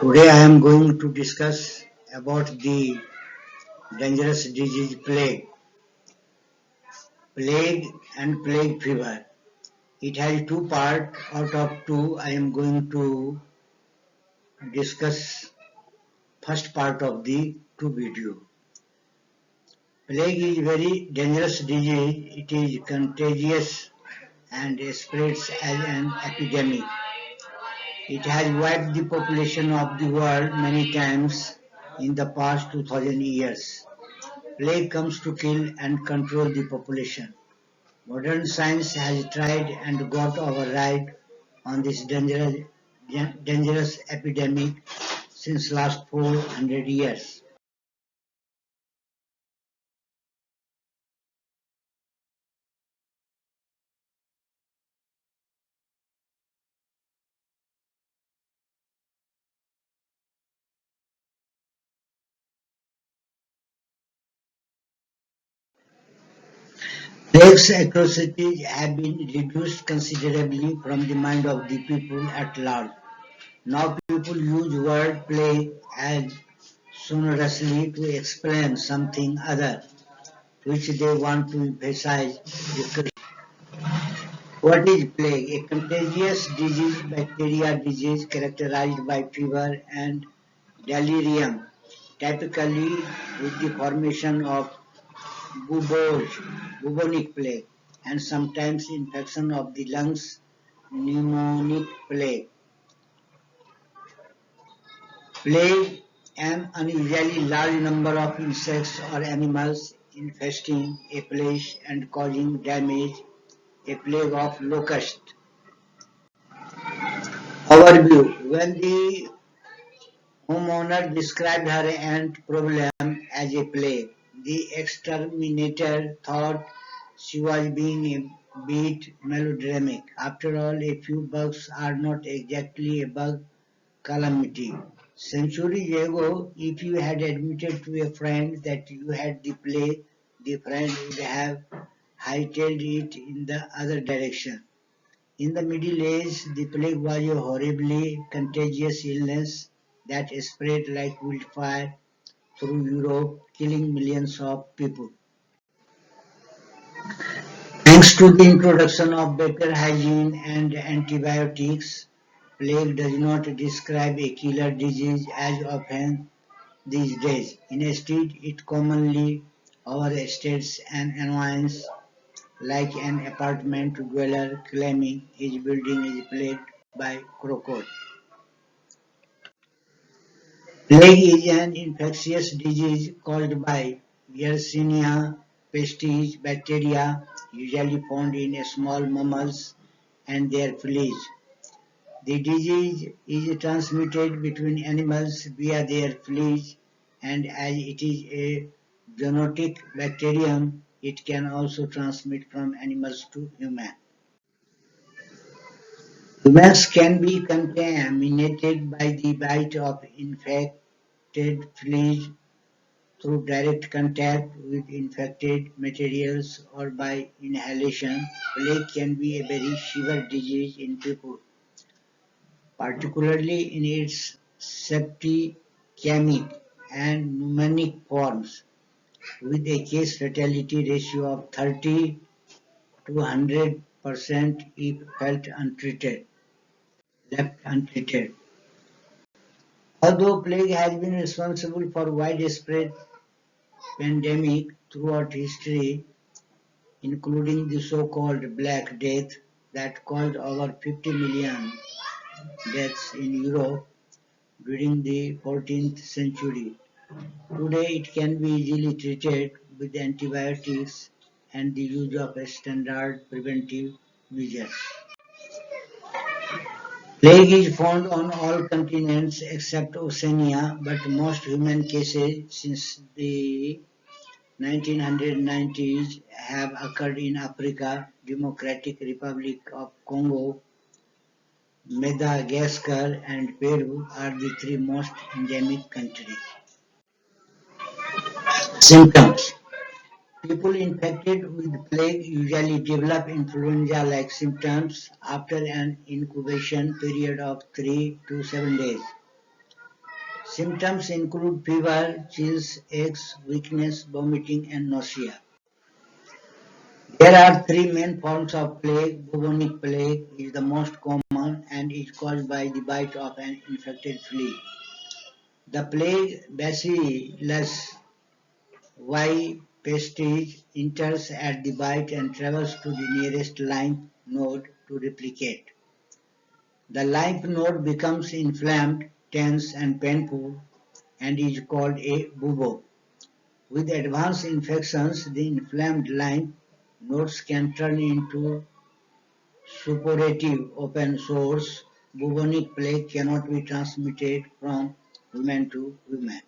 Today I am going to discuss about the dangerous disease plague and plague fever. It has two parts. Out of two, I am going to discuss first part of the two video. Plague is very dangerous disease. It is contagious and spreads as an epidemic. It has wiped the population of the world many times in the past 2000 years. Plague comes to kill and control the population. Modern science has tried and got our ride on this dangerous epidemic since last 400 years. Plague's atrocities have been reduced considerably from the mind of the people at large. Now people use word plague as sonorously to explain something other, which they want to emphasize. What is plague? A contagious disease, bacterial disease characterized by fever and delirium, typically with the formation of buboes, bubonic plague, and sometimes infection of the lungs, pneumonic plague. Plague, an unusually large number of insects or animals infesting a place and causing damage, a plague of locust. Overview. When the homeowner described her ant problem as a plague, the exterminator thought she was being a bit melodramatic. After all, a few bugs are not exactly a bug calamity. Centuries ago, if you had admitted to a friend that you had the plague, the friend would have hightailed it in the other direction. In the Middle Ages, the plague was a horribly contagious illness that spread like wildfire through Europe, killing millions of people. Thanks to the introduction of better hygiene and antibiotics, plague does not describe a killer disease as often these days. Instead, it commonly overstates an annoyance like an apartment dweller claiming his building is plagued by crocuses. Plague is an infectious disease caused by Yersinia pestis bacteria, usually found in small mammals and their fleas. The disease is transmitted between animals via their fleas, and as it is a zoonotic bacterium, it can also transmit from animals to humans. Humans can be contaminated by the bite of infected fleas through direct contact with infected materials or by inhalation. Plague can be a very severe disease in people, particularly in its septicaemic and pneumonic forms, with a case fatality ratio of 30 to 100% if left untreated. Although plague has been responsible for widespread pandemic throughout history, including the so-called Black Death that caused over 50 million deaths in Europe during the 14th century. Today it can be easily treated with antibiotics and the use of standard preventive measures. Plague is found on all continents except Oceania, but most human cases since the 1990s have occurred in Africa, Democratic Republic of Congo, Madagascar and Peru are the three most endemic countries. Symptoms. People infected with plague usually develop influenza-like symptoms after an incubation period of 3 to 7 days. Symptoms include fever, chills, aches, weakness, vomiting, and nausea. There are three main forms of plague. Bubonic plague is the most common and is caused by the bite of an infected flea. The plague bacillus Y. pestis enters at the bite and travels to the nearest lymph node to replicate. The lymph node becomes inflamed, tense, and painful and is called a bubo. With advanced infections, the inflamed lymph nodes can turn into suppurative open sores. Bubonic plague cannot be transmitted from human to human.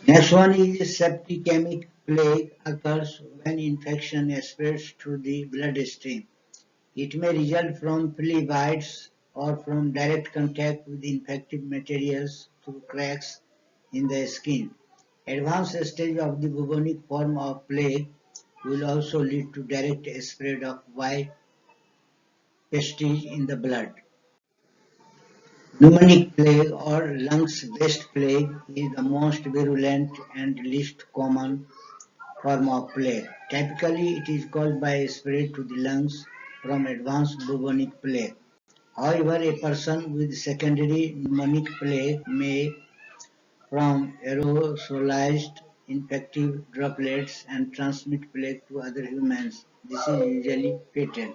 Next one is septicaemic plague occurs when infection spreads through the bloodstream. It may result from flea bites or from direct contact with infective materials through cracks in the skin. Advanced stage of the bubonic form of plague will also lead to direct spread of Y. pestis in the blood. Pneumonic plague or lungs-based plague is the most virulent and least common form of plague. Typically, it is caused by a spread to the lungs from advanced bubonic plague. However, a person with secondary pneumonic plague may, from aerosolized infective droplets, and transmit plague to other humans. This is usually fatal.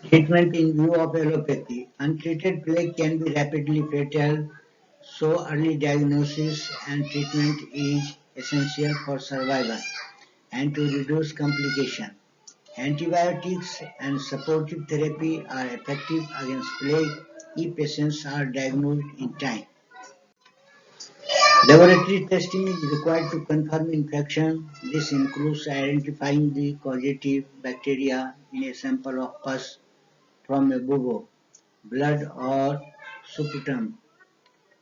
Treatment in view of allopathy. Untreated plague can be rapidly fatal, so early diagnosis and treatment is essential for survival and to reduce complication. Antibiotics and supportive therapy are effective against plague if patients are diagnosed in time. Laboratory testing is required to confirm infection. This includes identifying the causative bacteria in a sample of pus from a bubo, blood or sputum.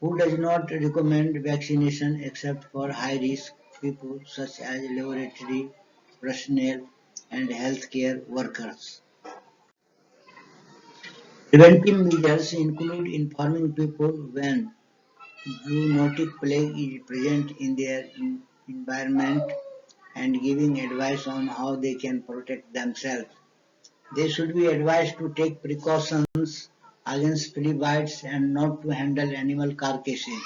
Who does not recommend vaccination except for high-risk people such as laboratory personnel and healthcare workers. Preventive measures include informing people when zoonotic plague is present in their environment and giving advice on how they can protect themselves. They should be advised to take precautions against flea bites and not to handle animal carcasses.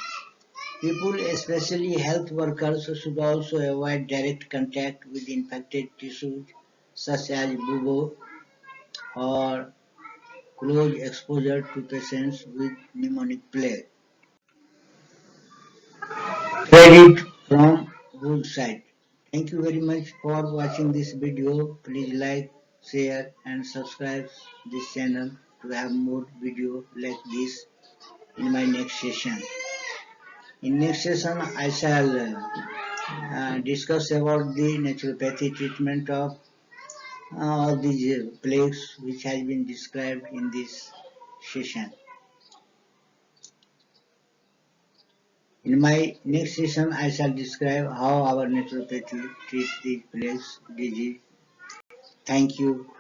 People, especially health workers, should also avoid direct contact with infected tissues such as bubo or close exposure to patients with pneumonic plague. Credit from whose side. Thank you very much for watching this video. Please like, share and subscribe this channel to have more video like this in my next session. In next session I shall discuss about the naturopathy treatment of all these plagues which has been described in this session. In my next session, I shall describe how our naturopathy treats these plagues disease. Thank you.